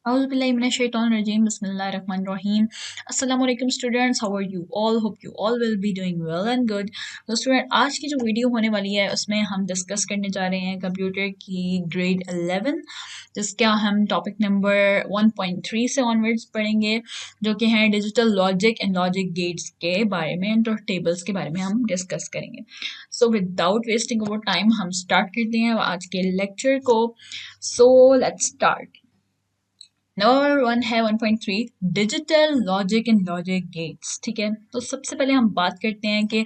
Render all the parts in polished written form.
Auzubillahiminash-shaytanir-rajeem. Bismillahir-rahmanir-rahim. Assalamualaikum students, how are you all? Hope you all will be doing well and good. तो student आज की जो video होने वाली है उसमें हम डिस्कस करने जा रहे हैं कंप्यूटर की ग्रेड 11 जिसका हम टॉपिक नंबर 1.3 से ऑनवर्ड्स पढ़ेंगे जो कि हैं digital logic and logic gates के बारे में एंड टेबल्स के बारे में हम डिस्कस करेंगे. So without wasting our time हम स्टार्ट करते हैं आज के लेक्चर को. So let's start. नंबर 1 है 1.3 digital logic and logic gates. ठीक है, तो सबसे पहले हम बात करते हैं कि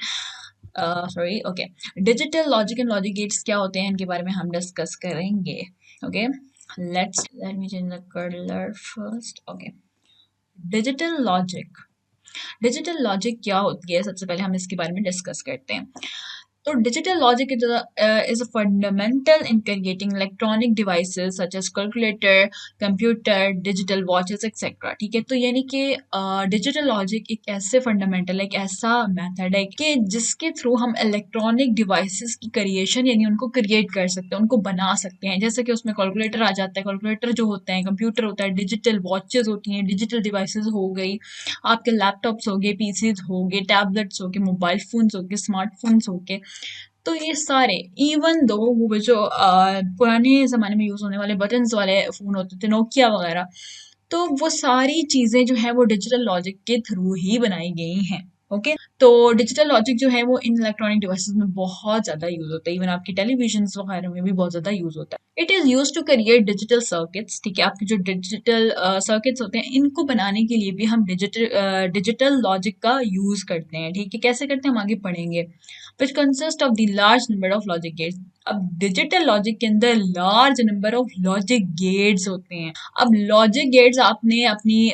digital logic and logic gates क्या होते हैं, इनके बारे में हम डिस्कस करेंगे. Okay, let me change the colour first. Okay, digital logic क्या होती है, सबसे पहले हम इसके बारे में डिस्कस करते हैं. तो digital logic is a fundamental in creating electronic devices such as calculator, computer, digital watches etcetera. ठीक है, तो यानी कि डिजिटल लॉजिक एक ऐसे फंडामेंटल, एक ऐसा मेथड है कि जिसके थ्रू हम इलेक्ट्रॉनिक डिवाइसेस की क्रिएशन यानी उनको क्रिएट कर सकते हैं, उनको बना सकते हैं. जैसे कि उसमें कैलकुलेटर आ जाता है, कैलकुलेटर जो होता है, कंप्यूटर होता है, डिजिटल वॉचेस होती हैं, डिजिटल डिवाइसेस हो गई, आपके लैपटॉप्स हो गए, पीसीज हो गए, टैबलेट्स हो गए, मोबाइल फोन्स हो गए, स्मार्टफोन्स हो गए. तो ये सारे इवन दो वो जो पुराने ज़माने में यूज़ होने वाले बटन्स वाले फ़ोन होते थे, नोकिया वगैरह, तो वो सारी चीज़ें जो है वो डिजिटल लॉजिक के थ्रू ही बनाई गई हैं. ओके, तो डिजिटल लॉजिक जो है वो इन इलेक्ट्रॉनिक डिवाइसेस में बहुत ज़्यादा यूज़ होता है. इवन आपकी टेलीविजन वगैरह में भी बहुत ज़्यादा यूज़ होता है. It is use to create digital circuits. ठीक है, आपके जो डिजिटल सर्किट्स होते हैं इनको बनाने के लिए भी हम डिजिटल लॉजिक का यूज़ करते हैं. ठीक है, कैसे करते हैं हम आगे पढ़ेंगे. Which consist of the large number of logic gets. अब डिजिटल लॉजिक के अंदर large number of logic gets होते हैं. अब लॉजिक गेट्स आपने अपनी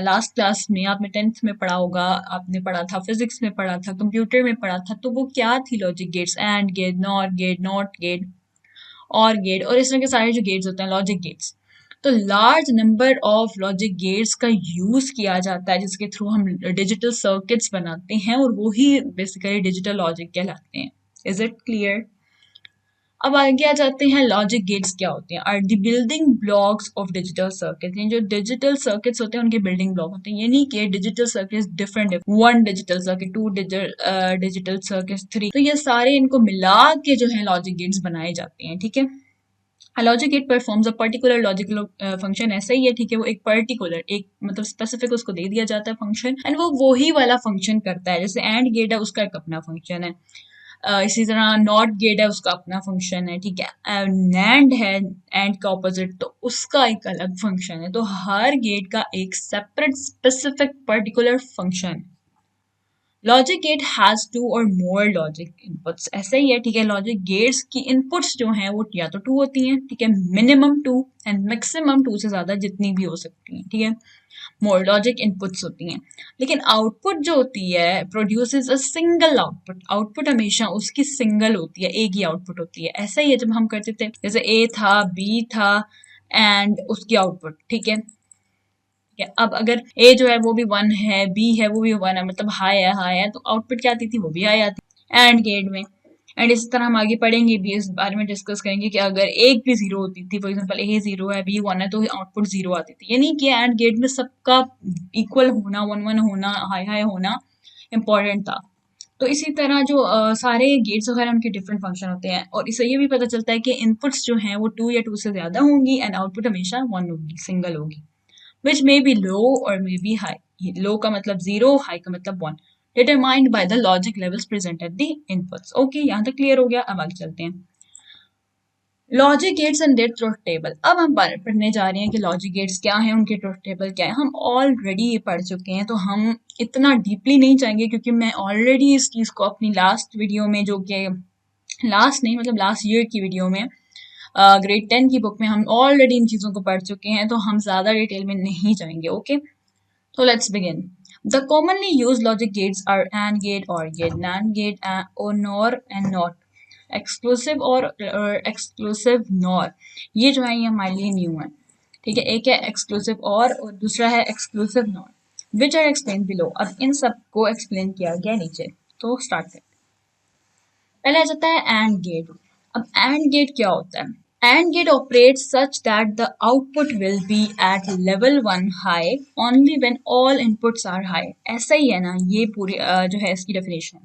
लास्ट क्लास में आपने 10th में पढ़ा होगा, आपने पढ़ा था, फिजिक्स में पढ़ा था, कंप्यूटर में पढ़ा था. तो वो क्या थी logic gates? And gate, nor gate, not gate, or gate, और इस तरह के सारे जो गेट्स होते हैं लॉजिक गेट्स. तो large number of logic gates का यूज किया जाता है जिसके थ्रू हम डिजिटल सर्किट्स बनाते हैं और वो ही बेसिकली डिजिटल लॉजिक कहलाते हैं. Is it clear? अब आगे आ जाते हैं लॉजिक गेट्स क्या होते हैं. Are the building blocks of digital circuit. जो डिजिटल सर्किट्स होते हैं उनके बिल्डिंग ब्लॉक होते हैं, यानी कि digital circuit different, one digital circuit, two digital circuit, three. तो ये सारे इनको मिला के जो है लॉजिक गेट्स बनाए जाते हैं. ठीक है, logic gate performs a particular logical function. ऐसा ही है. ठीक है, वो एक पर्टिकुलर, एक मतलब स्पेसिफिक उसको दे दिया जाता है फंक्शन एंड वो वही वाला फंक्शन करता है. जैसे एंड गेट है, उसका एक अपना फंक्शन है. इसी तरह नॉट गेट है, उसका अपना फंक्शन है. ठीक है, नैंड है एंड का ऑपोजिट, तो उसका एक अलग फंक्शन है. तो हर गेट का एक सेपरेट स्पेसिफिक पर्टिकुलर फंक्शन है. लॉजिक गेट हैज टू और मोर लॉजिक इनपुट्स. ऐसे ही है. ठीक है, लॉजिक गेट्स की इनपुट्स जो हैं वो या तो टू होती हैं. ठीक है, minimum two and maximum two से ज्यादा जितनी भी हो सकती हैं. ठीक है, मोर लॉजिक इनपुट्स होती हैं. लेकिन आउटपुट जो होती है produces a single output. Output हमेशा उसकी सिंगल होती है, एक ही आउटपुट होती है. ऐसा ही है जब हम करते थे, जैसे ए था, बी था एंड उसकी आउटपुट. ठीक है, अब अगर ए जो है वो भी वन है, बी है वो भी वन है, मतलब हाई है, तो आउटपुट क्या आती थी? वो भी हाई आती एंड गेट में. एंड इसी तरह हम आगे पढ़ेंगे भी, इस बारे में डिस्कस करेंगे कि अगर एक भी जीरो होती थी, फॉर एग्जांपल ए जीरो है, बी वन है, तो आउटपुट जीरो आती थी. यानी कि एंड गेट में सबका इक्वल होना, वन वन होना, हाई होना इम्पोर्टेंट था. तो इसी तरह जो सारे गेट्स वगैरह उनके डिफरेंट फंक्शन होते हैं और इससे ये भी पता चलता है कि इनपुट्स जो हैं वो टू या टू से ज्यादा होंगी एंड आउटपुट हमेशा वन होगी, सिंगल होगी. which may be low or may be high. Low का मतलब zero, high का मतलब one. Determined by the logic levels present at the inputs. Okay, यहाँ तक क्लियर हो गया. अब आगे चलते हैं. Logic gates and their truth table. अब हम पढ़ने जा रहे हैं कि लॉजिक गेट्स क्या हैं, उनके ट्रुथ टेबल क्या है. हम ऑलरेडी ये पढ़ चुके हैं तो हम इतना डीपली नहीं जाएंगे क्योंकि मैं ऑलरेडी इस चीज़ को अपनी लास्ट वीडियो में, जो कि लास्ट नहीं मतलब लास्ट ईयर की वीडियो में, ग्रेड 10 की बुक में हम ऑलरेडी इन चीज़ों को पढ़ चुके हैं, तो हम ज़्यादा डिटेल में नहीं जाएंगे. ओके, तो let's begin. The commonly use logic gates are and gate, or gate, nand gate, और nor and not, exclusive or exclusive nor. ये जो है ये हमारे लिए न्यू है. ठीक है, एक है एक्सक्लूसिव और दूसरा है exclusive nor, which are explain below. अब इन सब को एक्सप्लेन किया गया नीचे. तो स्टार्ट करते हैं. पहले आ जाता है एंड गेट. अब एंड गेट क्या होता है? AND gate operates such that the output will be at level 1 high only when all inputs are high. ऐसा ही है ना, ये पूरी जो है इसकी डेफिनेशन।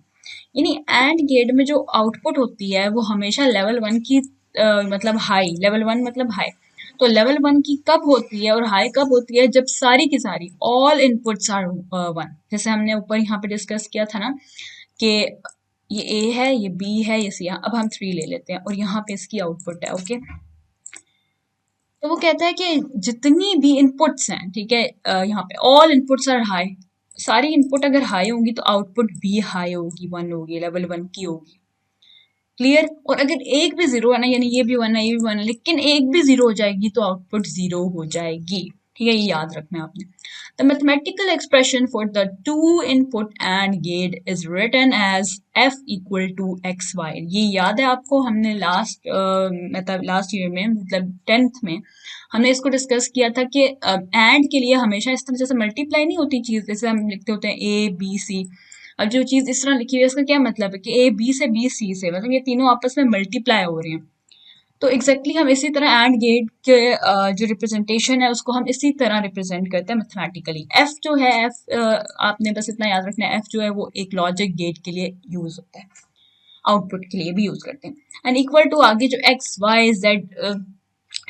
यानी AND गेट में जो आउटपुट होती है वो हमेशा लेवल 1 की मतलब हाई, लेवल 1 मतलब हाई। तो लेवल 1 की कब होती है और हाई कब होती है? जब सारी की सारी ऑल इनपुट्स आर 1। जैसे हमने ऊपर यहाँ पे डिस्कस किया था ना कि ये ए है, ये बी है, ये सी है। अब हम 3 ले लेते हैं और यहाँ पे इसकी आउटपुट है। ओके, तो वो कहता है कि जितनी भी इनपुट्स हैं, ठीक है, यहाँ पे ऑल इनपुट्स आर हाई। सारी इनपुट अगर हाई होंगी तो आउटपुट भी हाई होगी, 1 होगी, लेवल 1 की होगी। क्लियर? और अगर एक भी जीरो है ना, यानी ये भी 1 है, ये भी 1 है, लेकिन एक भी जीरो हो जाएगी तो आउटपुट जीरो हो जाएगी। ठीक है, ये याद रखना है आपने। The mathematical expression for the two input AND gate is written as f equal to xy। ये याद है आपको? हमने मतलब लास्ट ईयर में, मतलब 10th में हमने इसको डिस्कस किया था कि AND के लिए हमेशा इस तरह जैसे मल्टीप्लाई नहीं होती चीज, जैसे हम लिखते होते हैं ए बी सी। अब जो चीज इस तरह लिखी हुई है इसका क्या मतलब है कि ए बी से बी सी से, मतलब ये तीनों आपस में मल्टीप्लाई हो रहे हैं। तो एग्जैक्टली हम इसी तरह एंड गेट के जो रिप्रेजेंटेशन है उसको हम इसी तरह रिप्रेजेंट करते हैं मैथमेटिकली। एफ जो है, एफ आपने बस इतना याद रखना है, एफ जो है वो एक लॉजिक गेट के लिए यूज होता है, आउटपुट के लिए भी यूज करते हैं। एंड इक्वल टू आगे जो एक्स वाई जेड,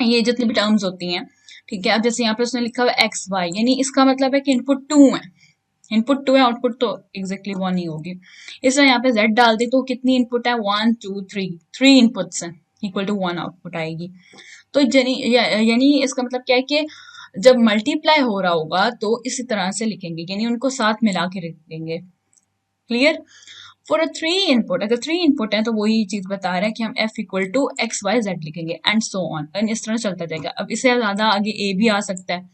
ये जितनी भी टर्म्स होती हैं, ठीक है। अब जैसे यहाँ पे उसने लिखा हुआ एक्स वाई, यानी इसका मतलब है कि इनपुट 2 है, इनपुट 2 है, आउटपुट तो एग्जैक्टली 1 ही होगी। इसलिए यहाँ पे z डाल दी तो कितनी इनपुट है? 1 2 3, 3 इनपुट्स हैं, इक्वल टू 1 आउटपुट आएगी। तो यानी इसका मतलब क्या है कि जब मल्टीप्लाई हो रहा होगा तो इसी तरह से लिखेंगे, यानी उनको साथ मिला के लिखेंगे। क्लियर? फॉर अ 3 इनपुट, अगर 3 इनपुट है तो वही चीज बता रहा है कि हम f equal to x y z लिखेंगे एंड सो ऑन, एंड इस तरह चलता जाएगा। अब इससे ज्यादा आगे a भी आ सकता है,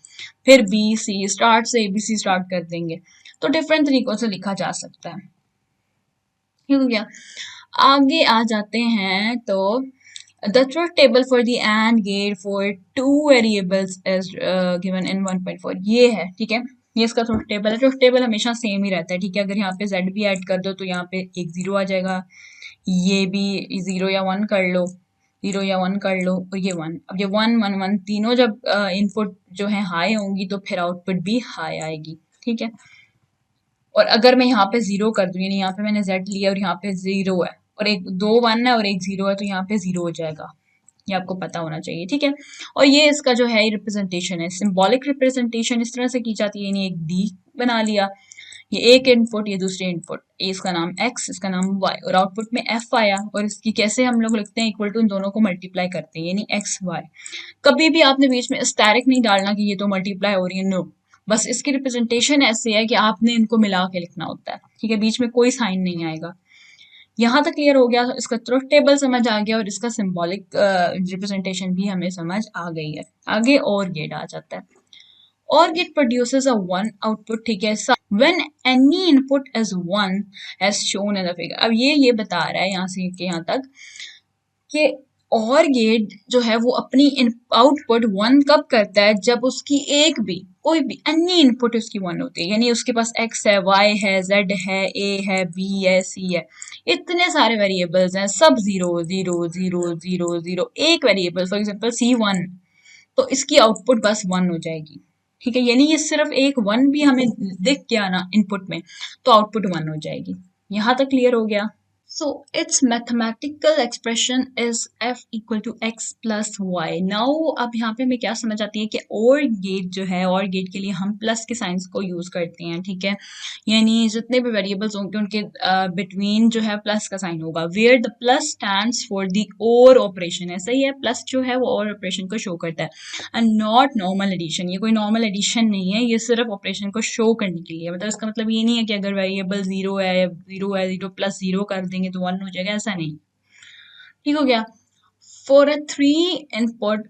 फिर b c, स्टार्ट से abc स्टार्ट कर देंगे, तो डिफरेंट तरीकों से लिखा जा सकता है। ठीक हो गया? आगे आ जाते हैं तो the truth table for the AND gate for two variables is given in 1.4। ये है, ठीक है, ये इसका ट्रुथ टेबल है। ट्रुथ टेबल हमेशा सेम ही रहता है, ठीक है। अगर यहाँ पे z भी ऐड कर दो तो यहाँ पे एक जीरो आ जाएगा, ये भी जीरो या 1 कर लो, जीरो या 1 कर लो, और ये 1। अब ये 1 1 1 तीनों जब इनपुट जो है हाई होंगी तो फिर आउटपुट भी हाई आएगी, ठीक है। और अगर मैं यहाँ पे जीरो कर दूं, यानी यहाँ पे मैंने z लिया और यहाँ पे जीरो है, और एक दो 1 है और एक जीरो है, तो यहाँ पे जीरो हो जाएगा। ये आपको पता होना चाहिए, ठीक है। और ये इसका जो है रिप्रेजेंटेशन है, सिंबॉलिक रिप्रेजेंटेशन इस तरह से की जाती है, यानी एक डी बना लिया, ये एक इनपुट, ये दूसरी इनपुट, इसका नाम x, इसका नाम y, और आउटपुट में f आया, और इसकी कैसे हम लोग लिखते हैं? इक्वल टू इन दोनों को मल्टीप्लाई करते हैं, यानी x y। कभी भी आपने बीच में स्टैरिक नहीं डालना कि ये तो मल्टीप्लाई हो रही है, नो, बस इसकी रिप्रेजेंटेशन ऐसे है कि आपने इनको मिला के लिखना होता है, ठीक है, बीच में कोई साइन नहीं आएगा। यहाँ तक क्लियर हो गया? इसका ट्रुथ टेबल समझ आ गया और इसका सिंबॉलिक रिप्रेजेंटेशन भी हमें समझ आ गई है। आगे और गेट आ जाता है। Or gate produces a one output, ठीक है, when any input is one as shown in the figure. अब ये बता रहा है यहाँ से कि यहाँ तक कि और गेट जो है वो अपनी आउटपुट वन कब करता है? जब उसकी एक भी, कोई भी अन्य इनपुट उसकी वन होती है, यानी उसके पास x है, y है, z है, a है, b है, c है, इतने सारे वेरिएबल्स हैं, सब zero zero zero zero zero, एक वेरिएबल फॉर एग्जांपल c1, तो इसकी आउटपुट बस वन हो जाएगी, ठीक है। यानी ये सिर्फ एक वन भी हमें दिख गया ना इनपुट में तो आउटपुट वन हो जाएगी। यहाँ तक क्लियर हो गया? So its mathematical expression is f equal to x plus y। Now अब यहाँ पे हमें क्या समझ आती है कि और गेट जो है, और गेट के लिए हम प्लस के साइंस को यूज करते हैं, ठीक है। यानी जितने भी वेरिएबल्स होंगे उनके बिटवीन जो है प्लस का साइन होगा, where the plus stands for the or operation. ऐसा ही है, प्लस जो है वो और ऑपरेशन को शो करता है, एंड नॉट नॉर्मल एडिशन। ये कोई नॉर्मल एडिशन नहीं है, ये सिर्फ ऑपरेशन को शो करने के लिए। मतलब इसका मतलब ये नहीं है कि अगर वेरिएबल जीरो है, जीरो प्लस जीरो कर देंगे तो वन हो जाएगा, ऐसा नहीं। ठीक हो गया? फॉर अ 3 इनपुट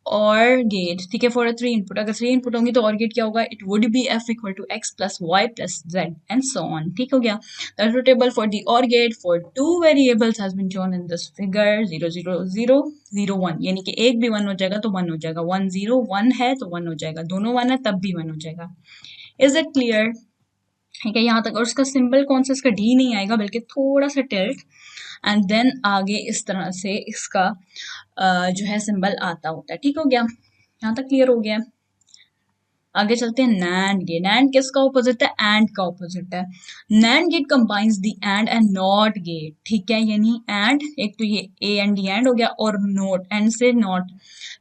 और गेट, ठीक है, फॉर अ 3 इनपुट, अगर 3 इनपुट होंगी तो और गेट क्या होगा? It would be f equal to x plus y plus z and so on. ठीक हो गया? The truth table for the और gate for 2 variables has been shown in this figure 0 0 0 0 1, यानी कि एक भी 1 हो जाएगा तो 1 हो जाएगा, 1 0 1 है तो 1 हो जाएगा, दोनों 1 है तब भी 1 हो जाएगा। Is it clear? ठीक है, यहाँ तक। और इसका सिंबल कौन सा? इसका डी नहीं आएगा बल्कि थोड़ा सा टिल्ट, एंड देन आगे इस तरह से इसका जो है सिंबल आता होता है। ठीक हो गया, यहाँ तक क्लियर हो गया। आगे चलते हैं नैंड गेट। नैंड किसका ऑपोजिट है? एंड का ऑपोजिट है। Nand gate combines the and not gate. ठीक है, यानी एंड, एक तो ये ए एंड डी एंड हो गया, और नोट, एंड से नॉट।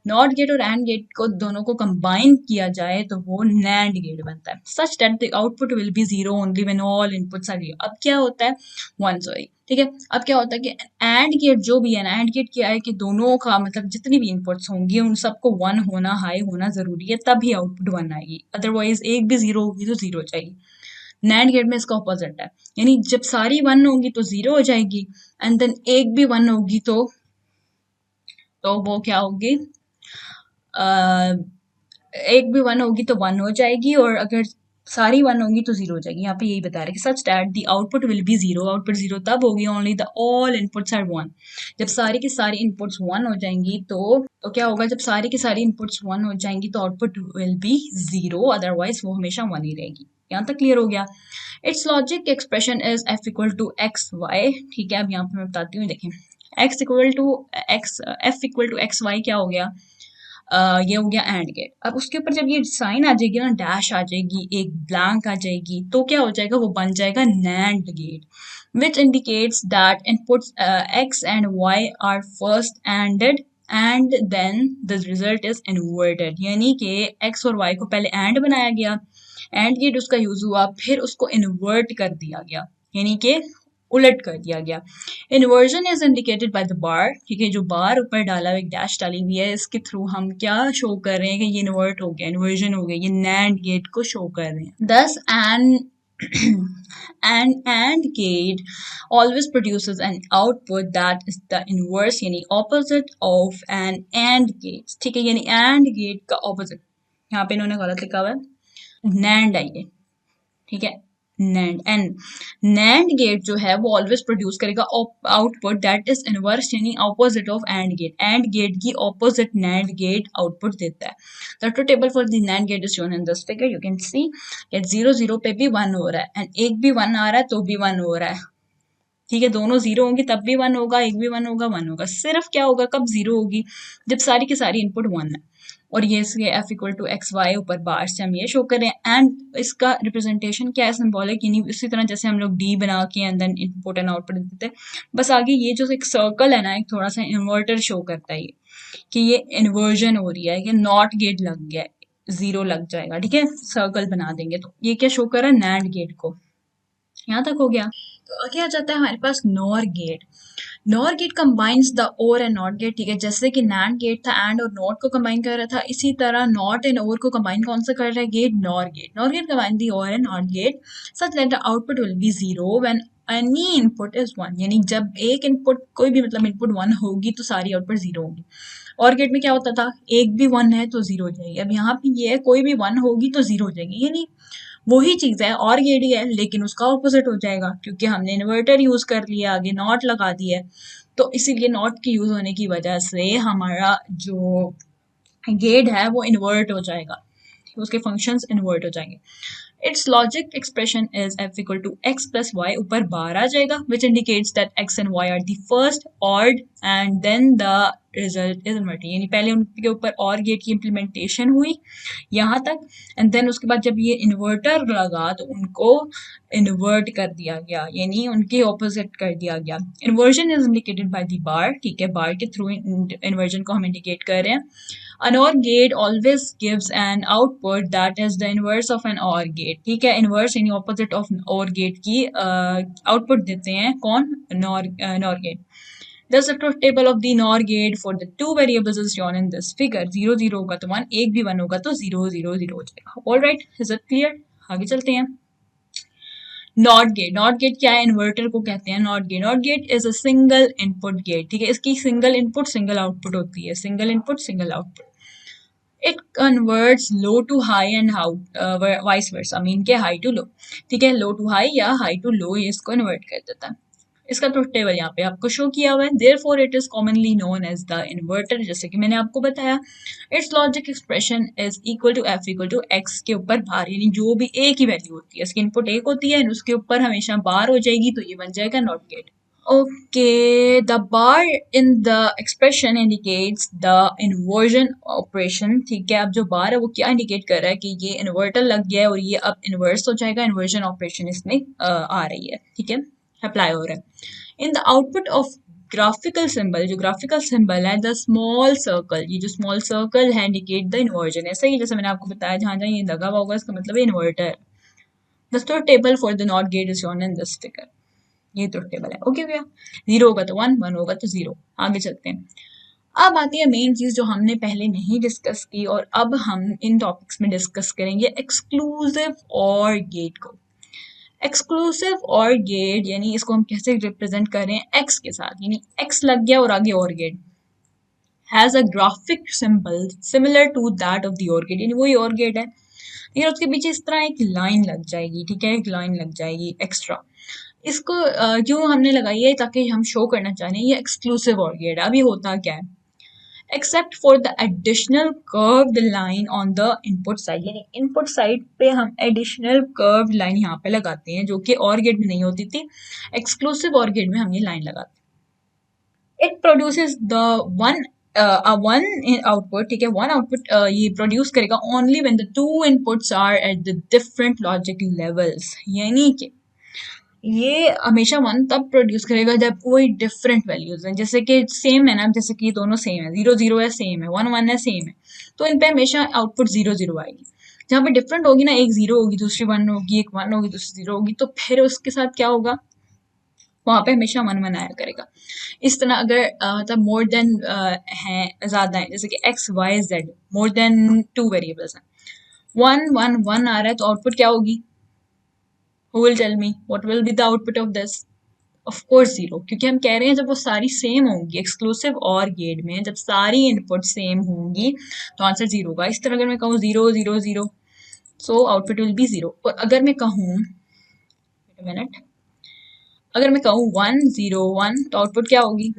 नॉट गेट और एंड गेट को दोनों को कंबाइन किया जाए तो वो नैंड गेट बनता है। Such that the output will be zero only when all inputs are zero. अब क्या होता है, वन, सॉरी, ठीक है। अब क्या होता है कि एंड गेट जो भी है ना, एंड गेट क्या है कि दोनों का मतलब जितनी भी इनपुट्स होंगी उन सबको वन होना, हाई होना जरूरी है, तभी आउटपुट वन आएगी। अदरवाइज एक भी जीरो होगी तो जीरो जाएगी। नैंड गेट में इसका ऑपोजिट है, यानी जब सारी वन होंगी तो जीरो हो जाएगी, एंड देन एक भी वन होगी तो वो क्या होगी, एक भी वन होगी तो वन हो जाएगी, और अगर सारी वन होंगी तो जीरो हो जाएगी। यहाँ पे यही बता रहे हैं कि such that the output will be zero. Output zero तब होगी only the all inputs are one. जब सारी की सारी इनपुट्स वन हो जाएंगी तो क्या होगा, जब सारी की सारी इनपुट्स वन हो जाएंगी तो output will be zero, otherwise वो हमेशा वन ही रहेगी। यहाँ तक क्लियर हो गया। It's logic expression is f equal to x y. ठीक है, अब यहाँ पे मैं बताती हूँ, देखें, x equal to x, f equal to x y क्या हो गया, ये हो गया एंड गेट। अब उसके ऊपर जब ये साइन आ जाएगी ना, डैश आ जाएगी, एक ब्लैंक आ जाएगी, तो क्या हो जाएगा, वो बन जाएगा nand gate, which indicates that inputs x and y are first anded and then the result is inverted. यानी कि एक्स और वाई को पहले एंड बनाया गया, एंड गेट उसका यूज हुआ, फिर उसको इन्वर्ट कर दिया गया, यानी कि उलट कर दिया गया। Inversion is indicated by the bar. ठीक है, जो बार ऊपर डाला हुआ, एक डैश डाली हुई है, इसके थ्रू हम क्या शो कर रहे हैं कि ये इन्वर्ट हो गया, इन्वर्जन हो गया, ये नैंड गेट को शो कर रहे हैं। दस an AND gate always produces an output that is the inverse, यानी opposite of an AND gate। ठीक है, यानी AND gate का opposite, यहाँ पे इन्होंने गलत लिखा हुआ है, NAND आई है, ठीक है, NAND। एंड NAND गेट जो है वो ऑलवेज प्रोड्यूस करेगा आउटपुट दैट इज इनवर्स, यानी opposite of and gate. And gate की ऑपोजिट NAND गेट आउटपुट देता है। The true table for the NAND gate is shown in this figure. You can see that 0 0 पे भी 1 हो रहा है, एंड एक भी 1 आ रहा है तो भी 1 हो रहा है। ठीक है, दोनों जीरो होंगे तब भी 1 होगा, एक भी 1 होगा 1 होगा। सिर्फ क्या होगा, कब जीरो होगी, जब सारी की सारी इनपुट 1 है। और ये इसके f equal to x y ऊपर बार से हम ये शो करें, एंड इसका रिप्रेजेंटेशन क्या है, सिंबॉलिक, यानी इसी तरह जैसे हम लोग डी बना के and then input and output देते हैं, बस आगे ये जो एक सर्कल है ना, एक थोड़ा सा इन्वर्टर शो करता है ये, कि ये इन्वर्जन हो रही है, ये नॉट गेट लग गया है, जीरो लग जाएगा। ठीक है, सर्कल बना देंगे तो ये क्या शो कर रहा है, नैंड गेट को। यहाँ तक हो गया। तो आगे आ जाता है हमारे पास NOR gate. Nor gate combines the OR and not gate. ठीक है, जैसे कि नैंड गेट था एंड और नॉट को कंबाइन कर रहा था, इसी तरह नॉट एंड और को कंबाइन कौन सा कर रहा है, gate nor gate. Nor gate combine the OR and not gate such that the output will be zero when any input is one. यानी जब एक इनपुट, कोई भी मतलब इनपुट वन होगी तो सारी आउटपुट जीरो होगी। और गेट में क्या होता था, एक भी वन है तो जीरो हो जाएगी। अब यहाँ पे ये है, कोई भी वन होगी तो जीरो हो जाएगी, यानी वही चीज है, और गेट ही है, लेकिन उसका ऑपोजिट हो जाएगा, क्योंकि हमने इन्वर्टर यूज कर लिया, आगे नॉट लगा दिया है, तो इसीलिए नॉट के यूज होने की वजह से हमारा जो गेट है वो इन्वर्ट हो जाएगा, उसके फंक्शंस इन्वर्ट हो जाएंगे। It's logic expression is f equal to x plus y, ऊपर बार आ जाएगा, which indicates that x and y are the first ored and then the result is inverting. यानी पहले उनके ऊपर और गेट की इम्प्लीमेंटेशन हुई यहाँ तक, एंड देन उसके बाद जब ये इन्वर्टर लगा तो उनको इन्वर्ट कर दिया गया, यानी उनके ऑपोजिट कर दिया गया। Inversion is indicated by the bar. ठीक है, बार के थ्रू इन्वर्जन को हम इंडिकेट कर रहे हैं। An OR gate always gives an output that is the inverse of an OR gate। ठीक है, inverse यानी opposite of OR gate की output देते हैं कौन, NOR gate। Thus the truth table of the NOR gate for the two variables is shown in this figure। 0 0 होगा तो 1, एक भी 1 होगा तो 0 0 0 हो जाएगा। All right, is it clear? आगे चलते हैं। Not gate. नॉट गेट क्या है, इन्वर्टर को कहते हैं not gate. Not gate is a single input gate. ठीक है, इसकी सिंगल इनपुट सिंगल आउटपुट होती है, single input single output. It converts low to high and vice versa, mean के हाई टू लो। ठीक है, लो टू हाई या high to low, ये इसको इन्वर्ट कर देता है। इसका ट्रुथ टेबल यहाँ पे आपको शो किया हुआ है। Therefore it is commonly known as the inverter, जैसे कि मैंने आपको बताया। It's logic expression is equal to f equal to x के ऊपर बार, यानी जो भी ए की वैल्यू होती है, इसकी इनपुट एक होती है, उसके ऊपर हमेशा बार हो जाएगी, तो ये बन जाएगा not gate. Okay, the bar in the expression indicates the inversion operation. ठीक है, अब जो बार है वो क्या इंडिकेट कर रहा है कि ये इन्वर्टर लग गया है और ये अब इन्वर्स हो जाएगा, इन्वर्जन ऑपरेशन इसमें आ रही है, ठीक है, अप्लाई हो रहा है। In the output of graphical symbol, जो ग्राफिकल सिंबल है, द स्मॉल सर्कल, ये जो स्मॉल सर्कल है इंडिकेट द इन्वर्जन। ऐसा ही जैसे मैंने आपको बताया, जहाँ जहाँ ये लगा हुआ होगा इसका मतलब है inverter. The truth table for the not gate is shown in this figure. ये ट्रुथ टेबल है। ओके भैया, 0 होगा तो 1, 1 होगा तो 0। आगे चलते हैं। अब आती है मेन चीज जो हमने पहले नहीं डिस्कस की और अब हम इन टॉपिक्स में डिस्कस करेंगे, एक्सक्लूसिव और गेट को। एक्सक्लूसिव और गेट यानी इसको हम कैसे रिप्रेजेंट कर रहे हैं, एक्स के साथ, यानी एक्स लग गया और आगे or gate has a graphic symbol similar to that of the और गेट, यानी वही और गेट है लेकिन उसके पीछे इस तरह एक लाइन लग जाएगी, ठीक है, एक लाइन लग जाएगी एक्स्ट्रा। इसको क्यों हमने लगाई है, ताकि हम शो करना चाह रहे हैं ये एक्सक्लूसिव और गेट। अब ये होता क्या है, except for the additional curved line on the input side, यानी इनपुट साइड पे हम एडिशनल कर्व्ड लाइन यहाँ पे लगाते हैं जो कि और गेट में नहीं होती थी, एक्सक्लूसिव और गेट में हम ये लाइन लगाते हैं। It produces the one one output, ठीक है, वन आउटपुट ये प्रोड्यूस करेगा only when the two inputs are at the different logic levels, यानी कि ये हमेशा वन तब प्रोड्यूस करेगा जब कोई डिफरेंट वैल्यूज हैं, जैसे कि सेम है ना, जैसे कि दोनों सेम है, 0 0 है सेम है, 1 1 है सेम है, तो इन पे हमेशा आउटपुट 0 0 आएगी। जहाँ पे डिफरेंट होगी ना, एक 0 होगी, दूसरी 1 होगी, एक 1 होगी, दूसरी 0 होगी, तो फिर उसके साथ क्या होगा, वहां पे हमेशा 1 1 आया करेगा। इस तरह अगर मतलब मोर देन है, ज्यादा है, जैसे कि x y z, more than 2 variables हैं, 1 1 1 आ रहा है तो आउटपुट क्या होगी, who will tell me what will be the output of this? Of course 0, क्योंकि हम कह रहे हैं जब वो सारी सेम होंगी, एक्सक्लूसिव और गेट में जब सारी इनपुट सेम होंगी तो आंसर 0 होगा। इस तरह अगर मैं कहूँ 0 0 0, सो आउटपुट विल बी 0। और अगर मैं कहूँ मिनट, अगर मैं कहूँ 1 0 1 तो आउटपुट क्या होगी,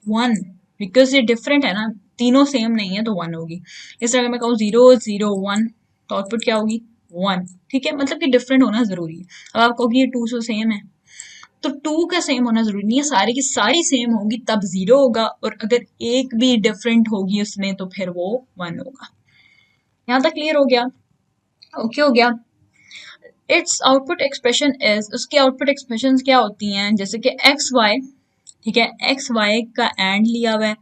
1, बिकॉज ये डिफरेंट है ना, तीनों सेम नहीं है तो 1 होगी। इस तरह अगर मैं कहूँ 0 0 1 तो आउटपुट क्या होगी, 1, ठीक है, मतलब कि डिफरेंट होना जरूरी है। अब आप कहोगे ये 2 से सेम है, तो 2 का सेम होना जरूरी नहीं है, सारी की सारी सेम होगी तब 0 होगा, और अगर एक भी डिफरेंट होगी उसमें तो फिर वो 1 होगा। यहाँ तक क्लियर हो गया, ओके हो गया। इट्स आउटपुट एक्सप्रेशन इज, उसकी आउटपुट एक्सप्रेशन क्या होती हैं, जैसे कि एक्स वाई, ठीक है, एक्स वाई का एंड लिया हुआ है,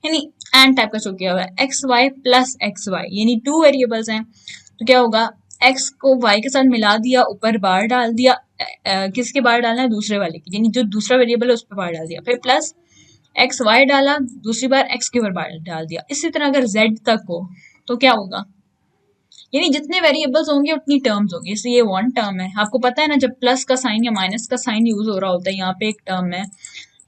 यानी एंड टाइप का शो किया हुआ है, x y plus x y, यानी 2 वेरिएबल्स हैं, तो क्या होगा, एक्स को वाई के साथ मिला दिया, ऊपर बार डाल दिया, किसके बार डालना है, दूसरे वाले की, यानी जो दूसरा वेरिएबल है उस पर बार डाल दिया, फिर प्लस एक्स वाई डाला, दूसरी बार एक्स के ऊपर बार डाल दिया। इसी तरह अगर जेड तक हो तो क्या होगा, यानी जितने वेरिएबल्स होंगे उतनी टर्म्स होंगी, इसलिए ये वन टर्म है। आपको पता है ना, जब प्लस का साइन या माइनस का साइन यूज हो रहा होता है, यहाँ पे एक टर्म है,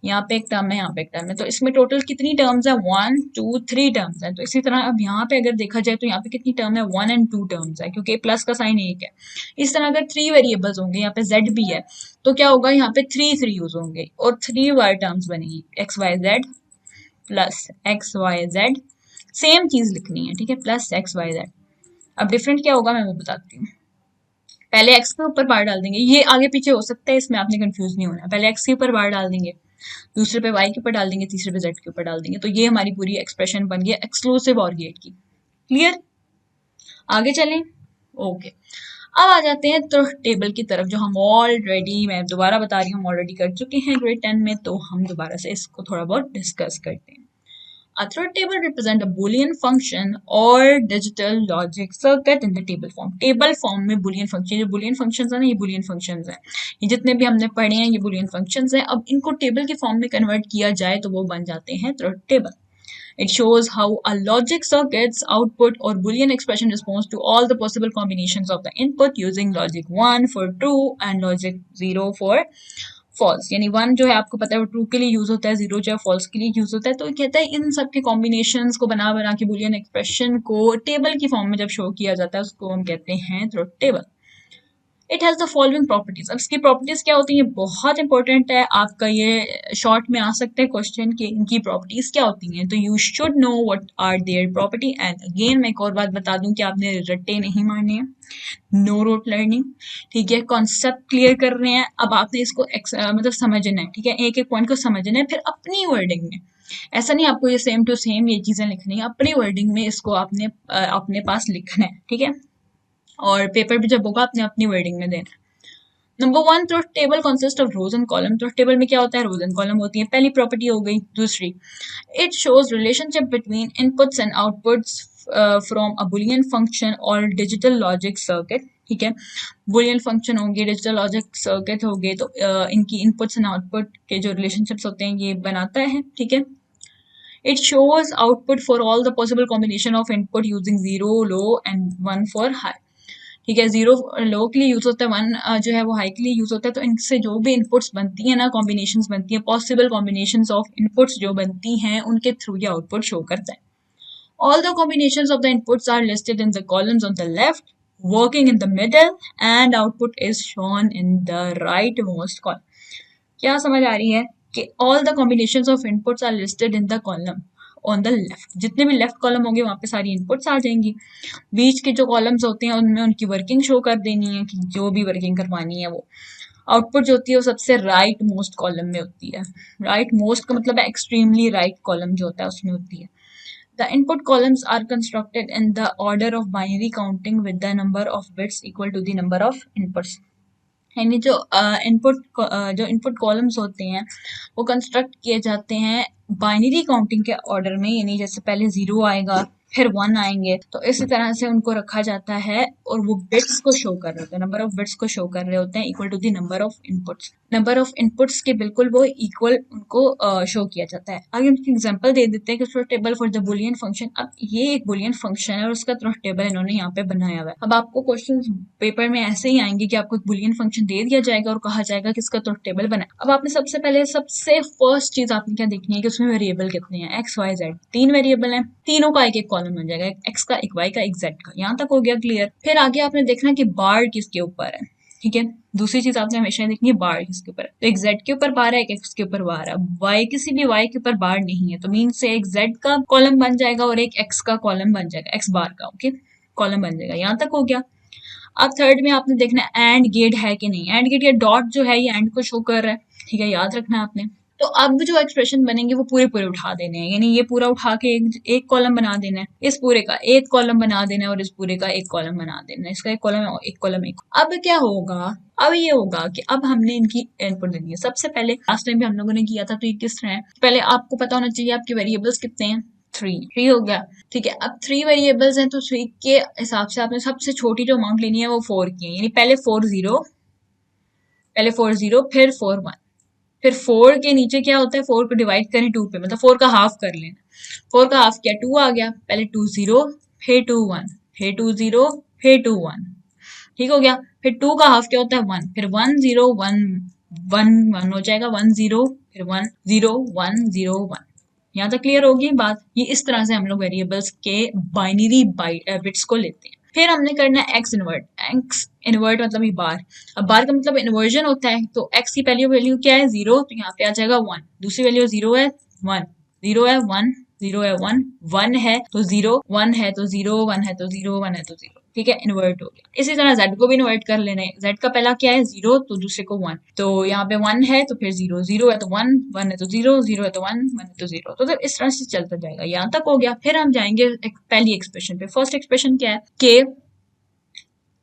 यहाँ पे एक टर्म है, यहाँ पे एक टर्म है, तो इसमें टोटल कितनी टर्म्स है, 1 2 3 टर्म्स है। तो इसी तरह अब यहाँ पे अगर देखा जाए तो यहाँ पे कितनी टर्म है, 1 एंड 2 टर्म्स है, क्योंकि प्लस का साइन एक है। इस तरह अगर 3 वेरिएबल्स होंगे, यहाँ पे जेड भी है, तो क्या होगा, यहाँ पे 3 3 यूज होंगे और 3 बार टर्म्स बनेगी, x y z plus x y z, same चीज लिखनी है, ठीक है, प्लस एक्स वाई जेड। अब डिफरेंट क्या होगा मैं वो बताती हूँ। पहले एक्स के ऊपर बार डाल देंगे, ये आगे पीछे हो सकता है, इसमें आपने कंफ्यूज नहीं होना, पहले एक्स के ऊपर बार डाल देंगे, दूसरे पे वाई के ऊपर डाल देंगे, तीसरे पे जेड के ऊपर डाल देंगे, तो ये हमारी पूरी एक्सप्रेशन बन गई एक्सक्लूसिव और गेट की। क्लियर, आगे चलें, ओके। अब आ जाते हैं ट्रुथ टेबल की तरफ, जो हम ऑलरेडी, मैं दोबारा बता रही हूँ, ऑलरेडी कर चुके हैं ग्रेड 10 में, तो हम दोबारा से इसको थोड़ा बहुत डिस्कस करते हैं। A truth table represent a Boolean function or digital logic circuit in the table form. Table form में Boolean function, जो Boolean functions है ना, ये Boolean functions हैं, ये जितने भी हमने पढ़े हैं ये Boolean functions हैं। अब इनको टेबल के फॉर्म में कन्वर्ट किया जाए तो वो बन जाते हैं truth table. It shows how a logic circuit's output or Boolean expression responds to all the possible combinations of the input using logic 1 for true and logic 0 for false, यानी 1 जो है आपको पता है वो ट्रू के लिए यूज होता है, 0 जो है फॉल्स के लिए यूज होता है। तो कहता है इन सब के कॉम्बिनेशंस को बना बना के बुलियन एक्सप्रेशन को टेबल की फॉर्म में जब शो किया जाता है उसको हम कहते हैं truth table. It has the following properties. अब इसकी प्रॉपर्टीज क्या होती हैं, ये बहुत इंपॉर्टेंट है, आपका ये शॉर्ट में आ सकता है क्वेश्चन कि इनकी प्रॉपर्टीज क्या होती हैं, तो you should know what are their property. And again मैं एक और बात बता दूं कि आपने रट्टे नहीं मारने हैं, नो रोट लर्निंग, ठीक है, कॉन्सेप्ट क्लियर कर रहे हैं, अब आपने इसको मतलब समझना है, ठीक है, एक एक पॉइंट को समझना है, फिर अपनी वर्डिंग में, ऐसा नहीं आपको ये सेम टू सेम ये चीजें लिखनी है, अपनी वर्डिंग में इसको आपने अपने पास लिखना है, ठीक है, और पेपर भी जब होगा आपने अपनी वर्डिंग में देना है। Number one, truth table consist of rose and column. Truth table में क्या होता है, रोज एंड कॉलम होती है, पहली प्रॉपर्टी हो गई। दूसरी, it shows relationship between inputs and outputs from a Boolean function और डिजिटल लॉजिक सर्किट, ठीक है, बुलियन फंक्शन होंगे, डिजिटल लॉजिक सर्किट हो गए, तो इनकी इनपुट्स एंड आउटपुट के जो रिलेशनशिप्स होते हैं ये बनाता है, ठीक है। It shows output for all the possible combination of input using zero, low and one for high, ठीक है, जीरो लो के लिए यूज होता है, वन जो है वो हाई के लिए यूज होता है, तो इनसे जो भी इनपुट्स बनती है ना, कॉम्बिनेशंस बनती है, पॉसिबल कॉम्बिनेशंस ऑफ इनपुट्स जो बनती हैं उनके थ्रू ये आउटपुट शो करता है। All the combinations of the inputs are listed in the columns on the left, working in the middle, and output is shown in the rightmost column. क्या समझ आ रही है कि all the combinations of inputs are listed in the column on the left, जितने भी left column होंगे वहां पे सारी इनपुट्स आ जाएंगी, बीच के जो कॉलम्स होते हैं उनमें उनकी वर्किंग शो कर देनी है कि जो भी वर्किंग करवानी है वो, आउटपुट जो होती है वो सबसे राइट मोस्ट कॉलम में होती है, राइट मोस्ट का मतलब है एक्सट्रीमली राइट कॉलम जो होता है उसमें होती है। The input columns are constructed in the order of binary counting with the number of bits equal to the number of inputs. यानी जो इनपुट कॉलम्स होते हैं वो कंस्ट्रक्ट किए जाते हैं बाइनरी काउंटिंग के ऑर्डर में, यानी जैसे पहले जीरो आएगा फिर वन आएंगे, तो इसी तरह से उनको रखा जाता है और वो बिट्स को शो कर रहे होते हैं, नंबर ऑफ बिट्स को शो कर रहे होते हैं equal to the number of inputs, number of inputs के बिल्कुल वो इक्वल उनको शो किया जाता है। आगे उनकी एग्जांपल दे देते हैं कि truth table for the Boolean function. अब ये एक बुलियन फंक्शन है और उसका ट्रुथ टेबल इन्होंने यहाँ पे बनाया हुआ है। अब आपको क्वेश्चन पेपर में ऐसे ही आएंगे कि आपको एक बुलियन फंक्शन दे दिया जाएगा और कहा जाएगा कि इसका ट्रुथ टेबल बना। अब आपने सबसे फर्स्ट चीज आपने क्या देखनी है कि उसमें वेरिएबल कितने हैं, एक्स वाई जेड, तीन वेरिएबल हैं, तीनों का एक एक कॉलम बन जाएगा, एक एक्स का, एक वाई का, एक जेड का, यहाँ तक हो गया क्लियर। फिर आगे आपने देखना कि बार किसके ऊपर है, ठीक है, दूसरी चीज आपने हमेशा देखनी है बार किसके ऊपर है, तो एक जेड के ऊपर बार है, एक एक्स के ऊपर बार है, वाई किसी भी वाई के ऊपर बार नहीं है तो मीन से एक जेड का कॉलम बन जाएगा और एक एक्स का कॉलम बन जाएगा, एक्स बार का, ओके, कॉलम बन जाएगा, यहाँ तक हो गया। अब थर्ड में आपने देखना है एंड गेट है कि नहीं, एंड गेट या डॉट जो है ये एंड को शो कर रहा है, ठीक है, याद रखना है आपने। तो अब जो एक्सप्रेशन बनेंगे वो पूरे पूरे उठा देने हैं, यानी ये पूरा उठा के एक कॉलम बना देना है, इस पूरे का एक कॉलम बना देना है और इस पूरे का एक कॉलम बना देना है, इसका एक कॉलम है, एक कॉलम एक। अब क्या होगा, अब ये होगा कि अब हमने इनकी इनपुट देनी है। सबसे पहले लास्ट टाइम भी हम लोगों ने किया था, तो ये किस तरह है, पहले आपको पता होना चाहिए आपके वेरिएबल्स कितने हैं, थ्री हो गया, ठीक है। अब थ्री वेरिएबल्स हैं तो थ्री के हिसाब से आपने सबसे छोटी जो अमाउंट लेनी है वो फोर की है, यानी पहले फोर जीरो फिर फोर वन, फिर फोर के नीचे क्या होता है, फोर को डिवाइड करें टू पे, मतलब फोर का हाफ कर लेना, फोर का हाफ क्या, टू आ गया, पहले टू जीरो फिर टू वन फिर टू जीरो फिर टू वन, ठीक हो गया। फिर टू का हाफ क्या होता है, वन, फिर one zero one one one हो जाएगा, वन जीरो फिर one zero one zero one, यहाँ तक क्लियर होगी बात। ये इस तरह से हम लोग वेरिएबल्स के बाइनरी बिट्स को लेते हैं। फिर हमने करना है एक्स इनवर्ट, एक्स इनवर्ट मतलब ये बार, अब बार का मतलब इन्वर्जन होता है, तो एक्स की पहली वैल्यू क्या है, जीरो, तो यहाँ पे आ जाएगा वन, दूसरी वैल्यू जीरो है वन, जीरो है वन, जीरो है वन, वन है तो जीरो, वन है तो जीरो, वन है तो जीरो, वन है तो जीरो, ठीक है, इन्वर्ट हो गया। इसी तरह जेड को भी इन्वर्ट कर लेना है, जेड का पहला क्या है, जीरो, तो दूसरे को वन, तो यहाँ पे वन है तो फिर जीरो, जीरो है तो वन, वन है तो जीरो, जीरो है तो वन, वन है तो जीरो, तो इस तरह से चलता जाएगा, यहाँ तक हो गया। फिर हम जाएंगे पहली एक्सप्रेशन पे। फर्स्ट एक्सप्रेशन क्या है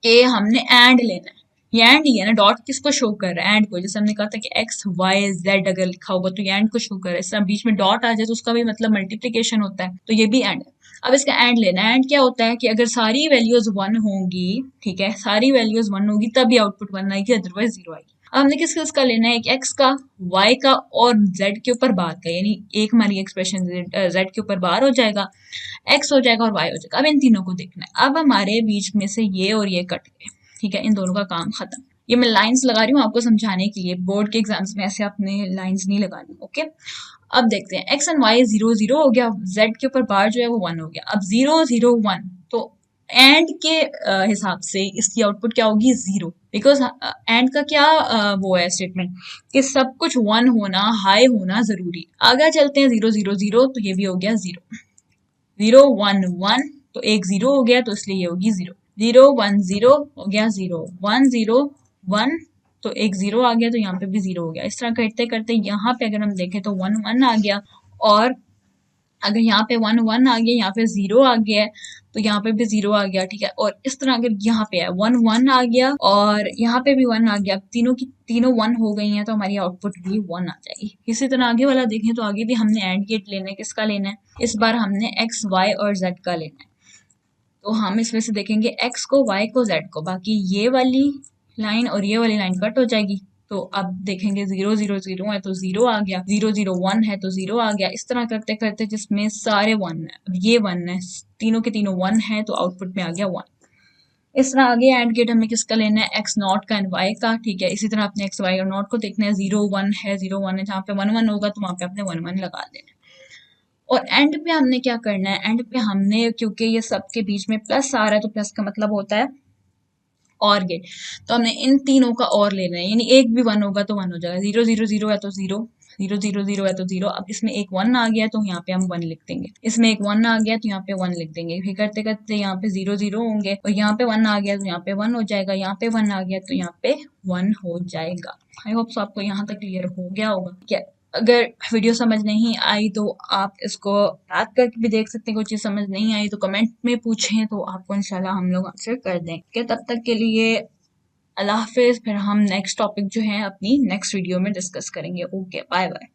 कि हमने एंड लेना है, ये एंड ही है ना, डॉट किसको शो कर रहा है, एंड को, जैसे हमने कहा था कि एक्स वाई जेड अगर लिखा होगा तो ये एंड को शो कर रहा है, इस तरह बीच में डॉट आ जाए तो उसका भी मतलब मल्टीप्लीकेशन होता है, तो ये भी एंड है। अब इसका एंड लेना है, एंड क्या होता है कि अगर सारी वैल्यूज वन होंगी, ठीक है, सारी वैल्यूज वन होगी तभी आउटपुट वन आएगी, अदरवाइज जीरो आएगी। अब हमने किस किस का लेना है, एक एक्स का, वाई का और जेड के ऊपर बार का, यानी एक हमारी एक्सप्रेशन जेड के ऊपर बार हो जाएगा, एक्स हो जाएगा और वाई हो जाएगा। अब इन तीनों को देखना है, अब हमारे बीच में से ये और ये कट गए, ठीक है, इन दोनों का काम खत्म। ये मैं लाइंस लगा रही हूँ आपको समझाने के लिए, बोर्ड के एग्जाम्स में ऐसे आपने लाइंस नहीं लगानी, ओके। अब देखते हैं x and y zero zero हो गया, जेड के ऊपर बार जो है वो वन हो गया। अब जीरो जीरो वन, तो एंड के हिसाब से इसकी आउटपुट क्या होगी, जीरो, बिकॉज एंड का क्या वो है स्टेटमेंट कि सब कुछ वन होना, हाई होना जरूरी। आगे चलते हैं, जीरो जीरो जीरो, तो ये भी हो गया जीरो, जीरो वन वन, तो एक जीरो हो गया, तो इसलिए ये होगी जीरो, जीरो वन जीरो हो गया जीरो, वन जीरो वन, तो एक जीरो आ गया, तो यहाँ पे भी जीरो हो गया। इस तरह करते करते यहाँ पे अगर हम देखें तो वन वन आ गया, और अगर यहाँ पे वन वन आ गया, यहाँ पे जीरो आ गया है, तो यहाँ पे भी जीरो आ गया, ठीक है। और इस तरह अगर यहाँ पे है वन वन आ गया और यहाँ पे भी वन आ गया, तीनों की तीनों वन हो गई हैं, तो हमारी आउटपुट भी वन आ जाएगी। इसी तरह आगे वाला देखें तो आगे भी हमने एंड गेट लेना है, किसका लेना है, इस बार हमने एक्स वाई और जेड का लेना है। तो हम इसमें से देखेंगे एक्स को, वाई को, जेड को, बाकी ये वाली लाइन और ये वाली लाइन कट हो जाएगी। तो अब देखेंगे जीरो जीरो जीरो है तो जीरो आ गया, जीरो जीरो वन है तो जीरो आ गया। इस तरह करते करते जिसमें सारे वन है, अब ये वन है, तीनों के तीनों वन है, तो आउटपुट में आ गया वन। इस तरह आगे एंड गेट हमें किसका लेना है, एक्स नॉट का एंड वाई का, ठीक है। इसी तरह अपने एक्स वाई और नॉट को देखना है, जीरो वन है, जीरो वन है, जहाँ पे वन वन होगा तो वहां पे अपने वन वन लगा देना है। और एंड पे हमने क्या करना है, एंड पे हमने, क्योंकि ये सबके बीच में प्लस आ रहा है, तो प्लस का मतलब होता है और गेट, तो हमने इन तीनों का और लेना है, यानी एक भी वन होगा तो वन हो जाएगा, जीरो जीरो जीरो है तो जीरो, जीरो जीरो जीरो है तो जीरो। अब इसमें एक वन आ गया तो यहाँ पे हम वन लिख देंगे, इसमें एक वन आ गया तो यहाँ पे वन लिख देंगे, फिर करते करते यहाँ पे जीरो जीरो होंगे, और यहाँ पे वन आ गया तो यहाँ पे वन हो जाएगा, यहाँ पे वन आ गया तो यहाँ पे वन हो जाएगा। आई होप सो आपको यहाँ तक क्लियर हो गया होगा। क्या अगर वीडियो समझ नहीं आई तो आप इसको याद करके भी देख सकते हैं, कोई चीज़ समझ नहीं आई तो कमेंट में पूछें, तो आपको इंशाल्लाह हम लोग आंसर कर देंगे। तब तक के लिए अल्लाह हाफिज़, फिर हम नेक्स्ट टॉपिक जो है अपनी नेक्स्ट वीडियो में डिस्कस करेंगे। Okay, bye bye.